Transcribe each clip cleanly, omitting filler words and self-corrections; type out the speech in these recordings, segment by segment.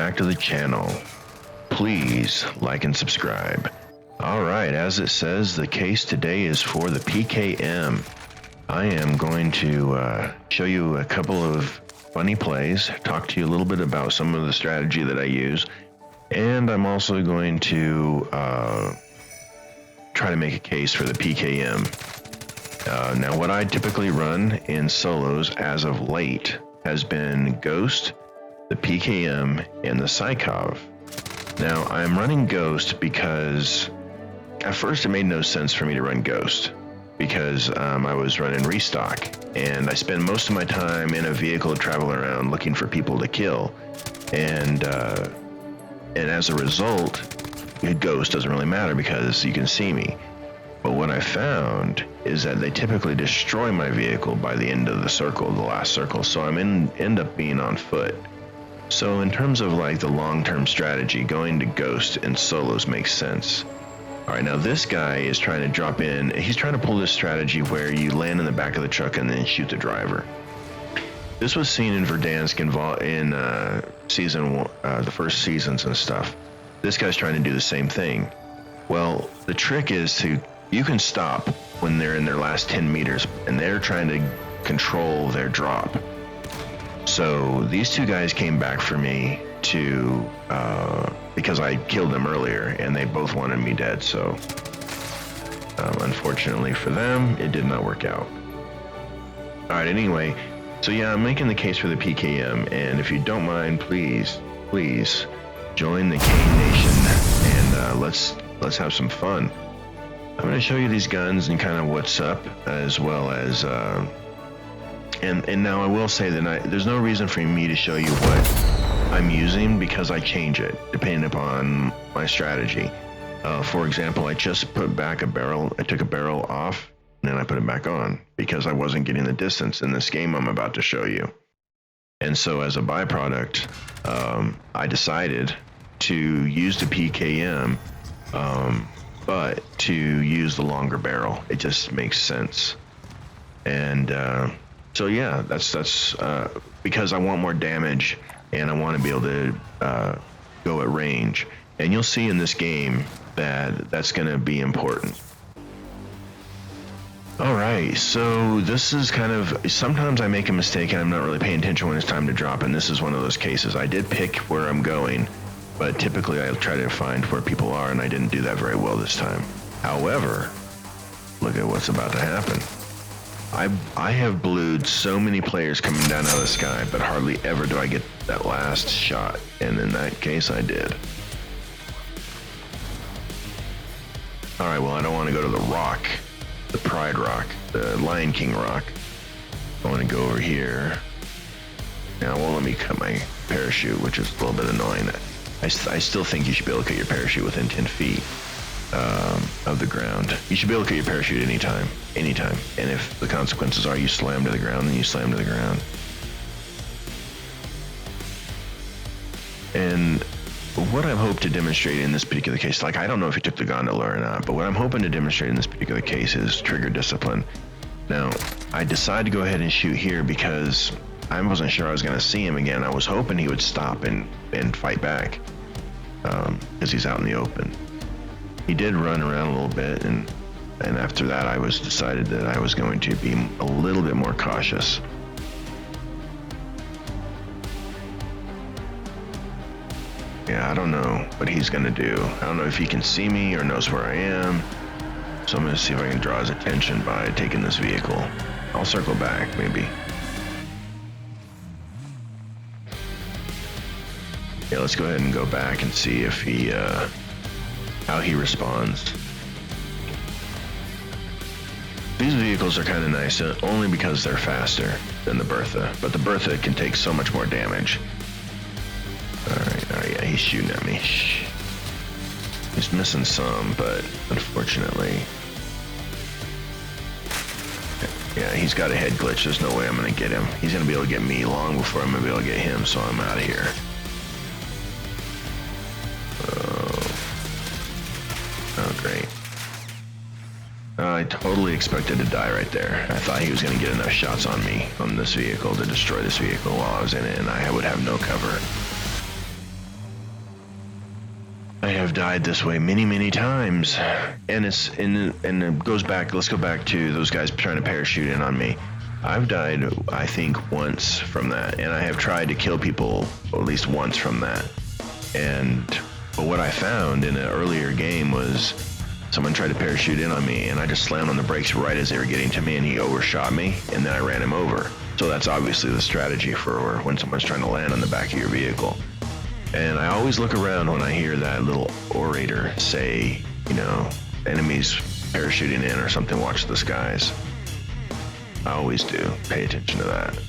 back to the channel. Please like and subscribe. Alright, as it says, the case today is for the PKM. I am going to show you a couple of funny plays, talk to you a little bit about some of the strategy that I use, and I'm also going to try to make a case for the PKM. Now, what I typically run in solos as of late has been Ghost, the PKM, and the Psychov. Now, I'm running Ghost because at first it made no sense for me to run Ghost because I was running restock, and I spend most of my time in a vehicle traveling around looking for people to kill, and as a result, Ghost doesn't really matter because you can see me. But what I found is that they typically destroy my vehicle by the end of the circle, the last circle, so I'm end up being on foot. So in terms of like the long-term strategy, going to Ghost and solos makes sense. All right, now this guy is trying to drop in. He's trying to pull this strategy where you land in the back of the truck and then shoot the driver. This was seen in Verdansk in season one, the first seasons and stuff. This guy's trying to do the same thing. Well, the trick is you can stop when they're in their last 10 meters and they're trying to control their drop. So these two guys came back for me because I killed them earlier and they both wanted me dead. So unfortunately for them, it did not work out. All right, anyway, so yeah, I'm making the case for the PKM, and if you don't mind, please join the K Nation and let's have some fun. I'm going to show you these guns and kind of what's up, as well as and now I will say that there's no reason for me to show you what I'm using because I change it depending upon my strategy. For example, I just put back a barrel. I took a barrel off and then I put it back on because I wasn't getting the distance in this game I'm about to show you. And so as a byproduct, I decided to use the PKM, but to use the longer barrel. It just makes sense. And so yeah, that's because I want more damage and I want to be able to go at range. And you'll see in this game that that's going to be important. All right, so this is kind of, sometimes I make a mistake and I'm not really paying attention when it's time to drop, and this is one of those cases. I did pick where I'm going, but typically I try to find where people are, and I didn't do that very well this time. However, look at what's about to happen. I have blued so many players coming down out of the sky, but hardly ever do I get that last shot, and in that case I did. All right, well, I don't want to go to the rock, the Pride Rock, the Lion King Rock. I want to go over here. Now it won't let me cut my parachute, which is a little bit annoying. I still think you should be able to cut your parachute within 10 feet of the ground. You should be able to cut your parachute anytime. And if the consequences are you slam to the ground, then you slam to the ground. And what I hope to demonstrate in this particular case, like I don't know if he took the gondola or not, but what I'm hoping to demonstrate in this particular case is trigger discipline. Now, I decided to go ahead and shoot here because I wasn't sure I was going to see him again. I was hoping he would stop and fight back because he's out in the open. He did run around a little bit, and after that I decided that I was going to be a little bit more cautious. Yeah, I don't know what he's going to do. I don't know if he can see me or knows where I am. So I'm going to see if I can draw his attention by taking this vehicle. I'll circle back, maybe. Yeah, let's go ahead and go back and see if he, how he responds. These vehicles are kind of nice, only because they're faster than the Bertha, but the Bertha can take so much more damage. All right, yeah, he's shooting at me. He's missing some, but unfortunately, yeah, he's got a head glitch. There's no way I'm gonna get him. He's gonna be able to get me long before I'm gonna be able to get him, so I'm out of here. Oh, great. I totally expected to die right there. I thought he was gonna get enough shots on me, on this vehicle, to destroy this vehicle while I was in it, and I would have no cover. I have died this way many times, and it goes back. Let's go back to those guys trying to parachute in on me. I've died, I think, once from that, and I have tried to kill people at least once from that. But what I found in an earlier game was someone tried to parachute in on me, and I just slammed on the brakes right as they were getting to me, and he overshot me, and then I ran him over. So that's obviously the strategy for when someone's trying to land on the back of your vehicle. And I always look around when I hear that little orator say, enemies parachuting in or something, watch the skies. I always do pay attention to that.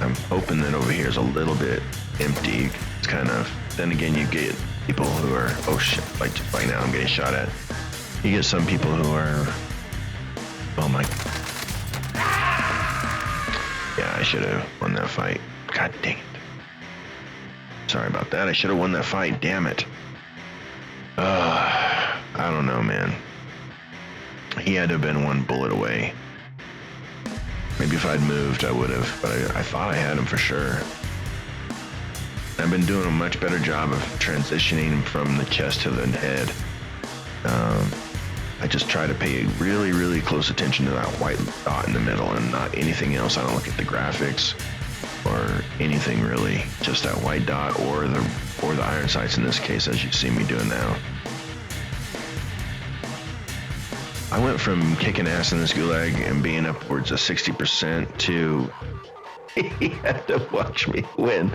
I'm hoping that over here is a little bit empty. It's kind of, then again, you get people who are, oh shit, like right now I'm getting shot at. You get some people who are, oh my, yeah, I should have won that fight. God dang it. Sorry about that. I should have won that fight. Damn it. I don't know, man. He had to have been one bullet away. Maybe if I'd moved, I would have, but I thought I had him for sure. I've been doing a much better job of transitioning from the chest to the head. I just try to pay really close attention to that white dot in the middle and not anything else. I don't look at the graphics or anything really, just that white dot or the iron sights in this case, as you see me doing now. I went from kicking ass in this gulag and being upwards of 60% to he had to watch me win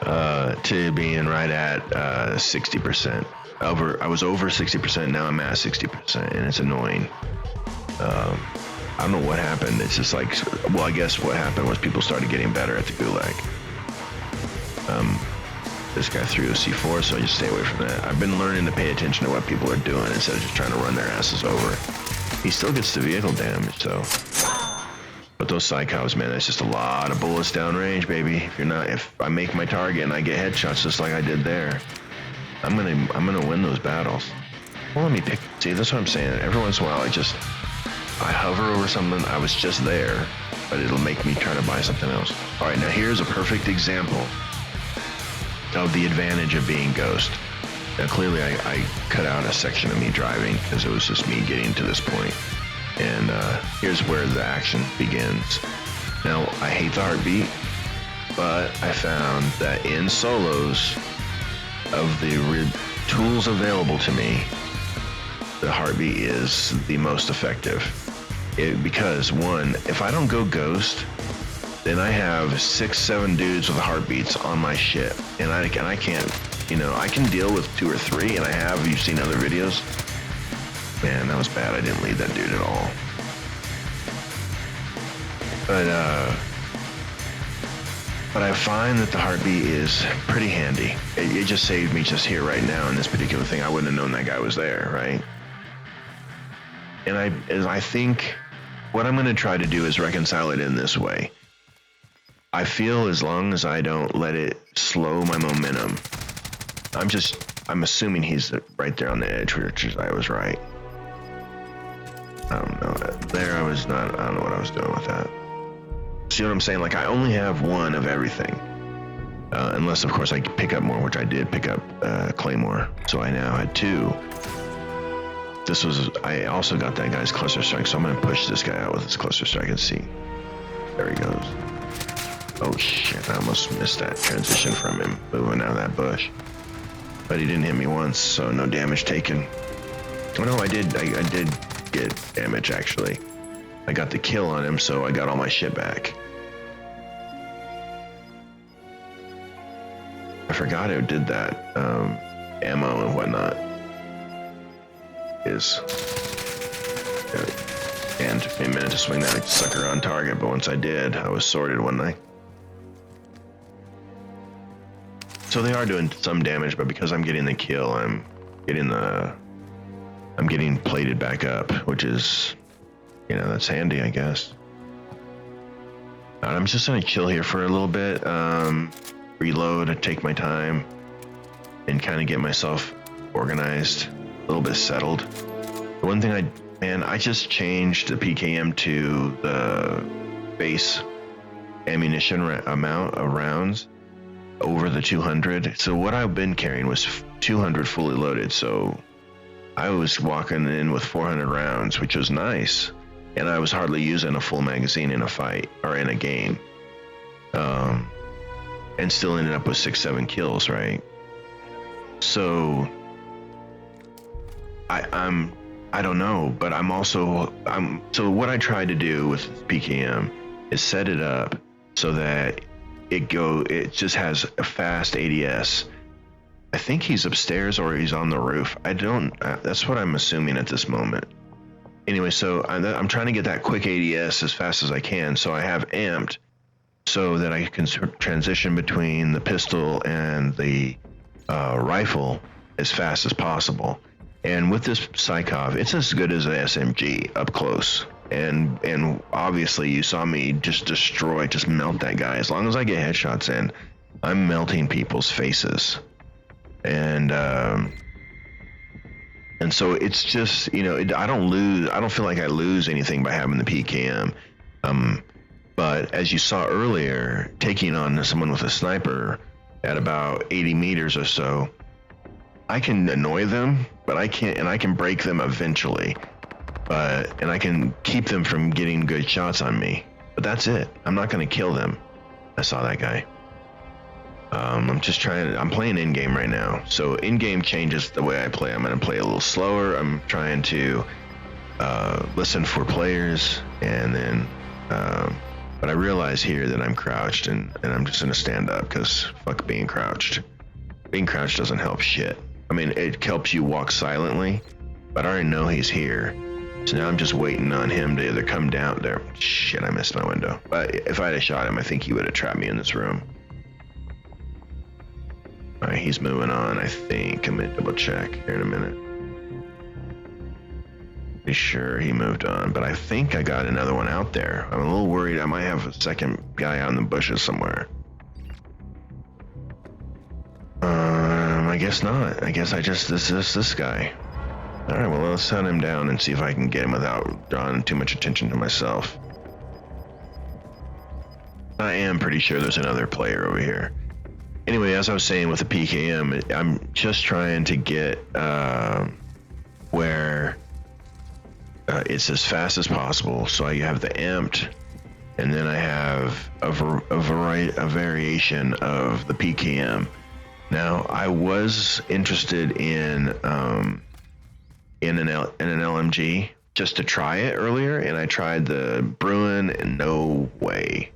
to being right at 60%. I was over 60%, now I'm at 60%, and it's annoying. I don't know what happened. It's just like, well, I guess what happened was people started getting better at the gulag. This guy threw a C4, so I just stay away from that. I've been learning to pay attention to what people are doing instead of just trying to run their asses over. He still gets the vehicle damage, so. But those psychos, man, that's just a lot of bullets downrange, baby. If I make my target and I get headshots just like I did there, I'm gonna win those battles. Well, let me pick. See, that's what I'm saying. Every once in a while, I hover over something. I was just there, but it'll make me try to buy something else. All right, now here's a perfect example of the advantage of being Ghost. Now, clearly, I cut out a section of me driving because it was just me getting to this point. And here's where the action begins. Now, I hate the heartbeat, but I found that in solos, of the tools available to me, the heartbeat is the most effective. Because one, if I don't go Ghost, then I have 6-7 dudes with heartbeats on my shit, and I can't, I can deal with 2 or 3, and I have. You've seen other videos. Man, that was bad. I didn't lead that dude at all. But I find that the heartbeat is pretty handy. It just saved me just here right now in this particular thing. I wouldn't have known that guy was there, right? And I think what I'm going to try to do is reconcile it in this way. I feel as long as I don't let it slow my momentum, I'm assuming he's right there on the edge, which I was right. I don't know. There I was not. I don't know what I was doing with that. See what I'm saying? Like, I only have one of everything. Unless, of course, I pick up more, which I did pick up Claymore. So I now had 2. I also got that guy's cluster strike, so I'm going to push this guy out with his cluster strike and see. There he goes. Oh, shit. I almost missed that transition from him moving out of that bush. But he didn't hit me once, so no damage taken. Oh, no, I did get damage, actually. I got the kill on him, so I got all my shit back. I forgot who did that. Ammo and whatnot. And it took me a minute to swing that sucker on target, but once I did, I was sorted, wasn't I? So they are doing some damage, but because I'm getting the kill, I'm getting plated back up, which is, that's handy, I guess. I'm just gonna chill here for a little bit, reload and take my time and kind of get myself organized, a little bit settled. The one thing I just changed the PKM to the base ammunition amount of rounds, over the 200. So what I've been carrying was 200 fully loaded. So I was walking in with 400 rounds, which was nice. And I was hardly using a full magazine in a fight or in a game. And still ended up with 6-7 kills, right? So I don't know, but so what I tried to do with PKM is set it up so that it just has a fast ADS. I think he's upstairs or he's on the roof. That's what I'm assuming at this moment. Anyway, so I'm trying to get that quick ADS as fast as I can. So I have amped so that I can transition between the pistol and the rifle as fast as possible. And with this Psychov, it's as good as an SMG up close. And obviously you saw me just melt that guy. As long as I get headshots in, I'm melting people's faces. And so it's just, I don't feel like I lose anything by having the PKM. But as you saw earlier, taking on someone with a sniper at about 80 meters or so, I can annoy them, but I can break them eventually. And I can keep them from getting good shots on me. But that's it. I'm not going to kill them. I saw that guy. I'm playing in-game right now. So in-game changes the way I play. I'm going to play a little slower. I'm trying to listen for players. And then, but I realize here that I'm crouched and I'm just going to stand up because fuck being crouched. Being crouched doesn't help shit. I mean, it helps you walk silently, but I already know he's here. So now I'm just waiting on him to either come down there. Shit, I missed my window. But if I had shot him, I think he would have trapped me in this room. All right, he's moving on, I think. I'm gonna double check here in a minute. Pretty sure he moved on, but I think I got another one out there. I'm a little worried I might have a second guy out in the bushes somewhere. I guess not. I guess this guy. All right, well, let's hunt him down and see if I can get him without drawing too much attention to myself. I am pretty sure there's another player over here. Anyway, as I was saying with the PKM, I'm just trying to get where it's as fast as possible. So I have the amped, and then I have a variation of the PKM. Now, I was interested in an LMG just to try it earlier, and I tried the Bruin, and no way.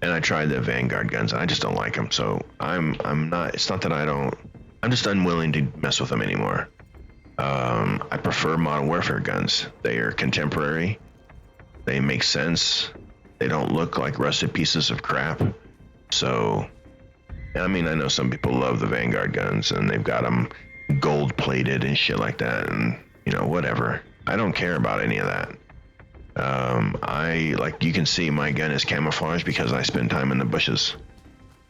And I tried the Vanguard guns, and I just don't like them. So I'm not. It's not that I don't. I'm just unwilling to mess with them anymore. I prefer Modern Warfare guns. They are contemporary. They make sense. They don't look like rusted pieces of crap. So, I mean, I know some people love the Vanguard guns, and they've got them gold plated and shit like that, and whatever. I don't care about any of that. You can see my gun is camouflaged because I spend time in the bushes.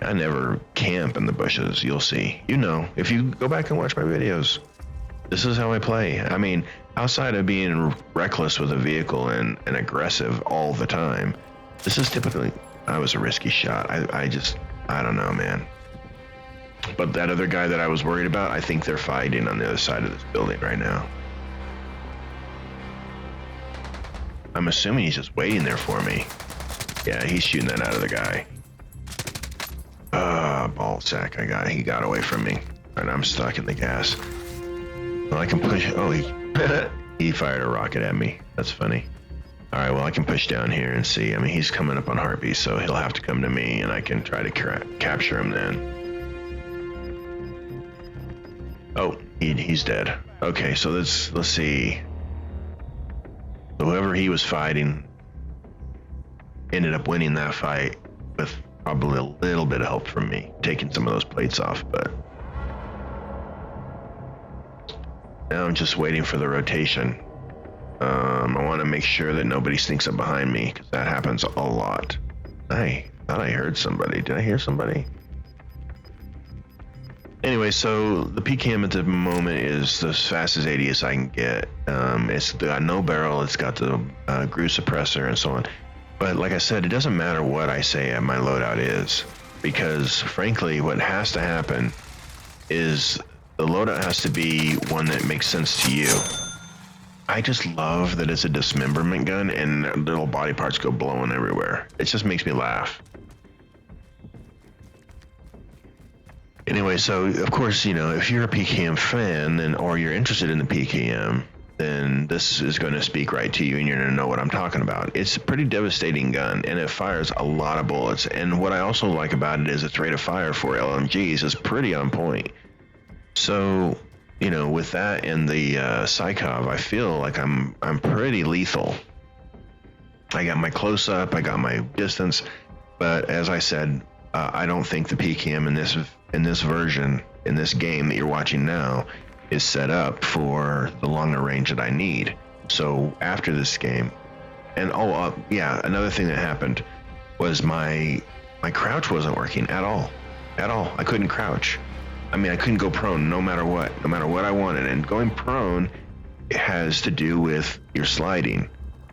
I never camp in the bushes. You'll see. If you go back and watch my videos, this is how I play. I mean, outside of being reckless with a vehicle and aggressive all the time, this is typically, I was a risky shot. I don't know, man. But that other guy that I was worried about, I think they're fighting on the other side of this building right now. I'm assuming he's just waiting there for me. Yeah, he's shooting that out of the guy. Ball sack. He got away from me. And I'm stuck in the gas. Well, I can push. Oh, he fired a rocket at me. That's funny. All right, well, I can push down here and see. I mean, he's coming up on Harpy, so he'll have to come to me, and I can try to capture him then. Oh, he's dead. Okay, so let's see. Whoever he was fighting ended up winning that fight with probably a little bit of help from me, taking some of those plates off, but now I'm just waiting for the rotation. I want to make sure that nobody sneaks up behind me, because that happens a lot. I thought I heard somebody. Did I hear somebody? Anyway, so the PKM at the moment is as fast as 80 as I can get. It's got no barrel, it's got the GRU suppressor and so on. But like I said, it doesn't matter what I say my loadout is. because frankly, what has to happen is the loadout has to be one that makes sense to you. I just love that it's a dismemberment gun and little body parts go blowing everywhere. It just makes me laugh. Anyway, so of course, you know, if you're a PKM fan then, or you're interested in the PKM, then this is going to speak right to you and you're going to know what I'm talking about. It's a pretty devastating gun and it fires a lot of bullets. And what I also like about it is its rate of fire for LMGs is pretty on point. So, you know, with that and the Psychov, I feel like I'm pretty lethal. I got my close up, I got my distance, but as I said, I don't think the PKM in this version, in this game that you're watching now, is set up for the longer range that I need. So after this game, and yeah, another thing that happened was my crouch wasn't working at all. I couldn't crouch. I mean, I couldn't go prone no matter what I wanted. And going prone has to do with your sliding.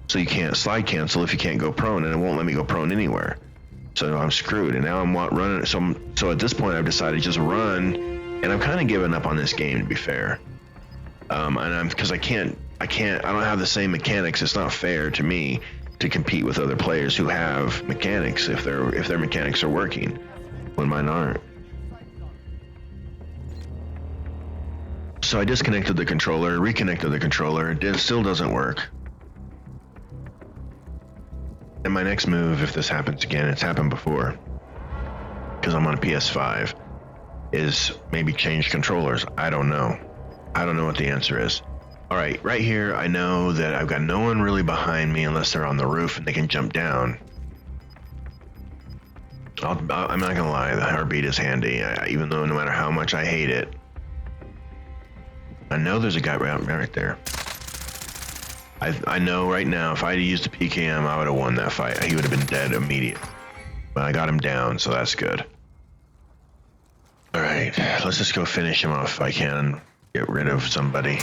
So you can't slide cancel if you can't go prone, and it won't let me go prone anywhere. So I'm screwed. And now I'm running. So at this point, I've decided to just run, and I'm kind of giving up on this game, to be fair. Because I don't have the same mechanics. It's not fair to me to compete with other players who have mechanics if their mechanics are working when mine aren't. So I disconnected the controller, reconnected the controller. It still doesn't work. And my next move, if this happens again, it's happened before, because I'm on a PS5, is maybe change controllers. I don't know what the answer is. All right, right here, I know that I've got no one really behind me unless they're on the roof and they can jump down. I'm not gonna lie, the heartbeat is handy, even though no matter how much I hate it. I know there's a guy right there. I know right now, if I had used the PKM, I would have won that fight. He would have been dead immediately. But I got him down, so that's good. All right, let's just go finish him off if I can. Get rid of somebody.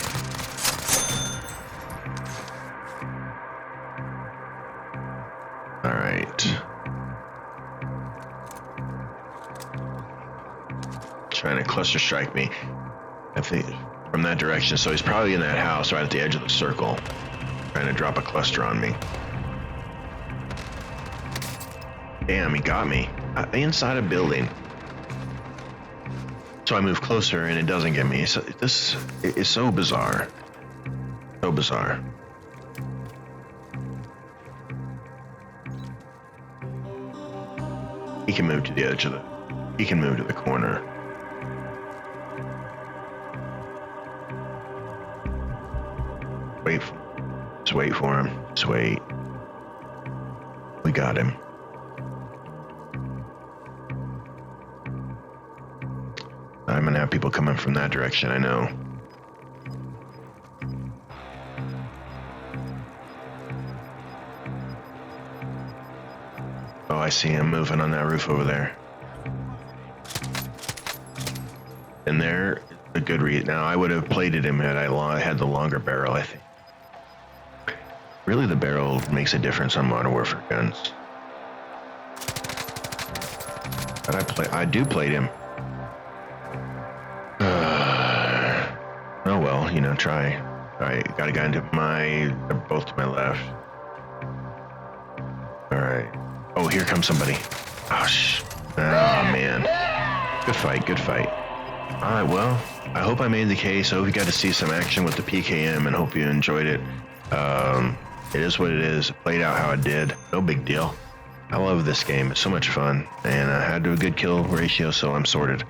All right. Trying to cluster strike me. I think from that direction. So he's probably in that house right at the edge of the circle, trying to drop a cluster on me. Damn, he got me. Inside a building. So I move closer and it doesn't get me. So this is so bizarre. So bizarre. He can move to the edge of he can move to the corner. Just wait for him. Just wait. We got him. I'm gonna have people coming from that direction, I know. Oh, I see him moving on that roof over there. And there, a good read. Now, I would have plated him had I had the longer barrel, I think. Really, the barrel makes a difference on Modern Warfare guns. But I do plate him. Oh well, you know, try. Alright, got a guy they're both to my left. Alright. Oh, here comes somebody. Oh man. Good fight, good fight. Alright, well, I hope I made the case. I hope you got to see some action with the PKM and hope you enjoyed it. It is what it is. It played out how it did. No big deal. I love this game. It's so much fun. And I had a good kill ratio, so I'm sorted.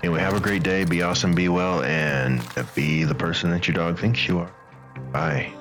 Anyway, have a great day. Be awesome, be well, and be the person that your dog thinks you are. Bye.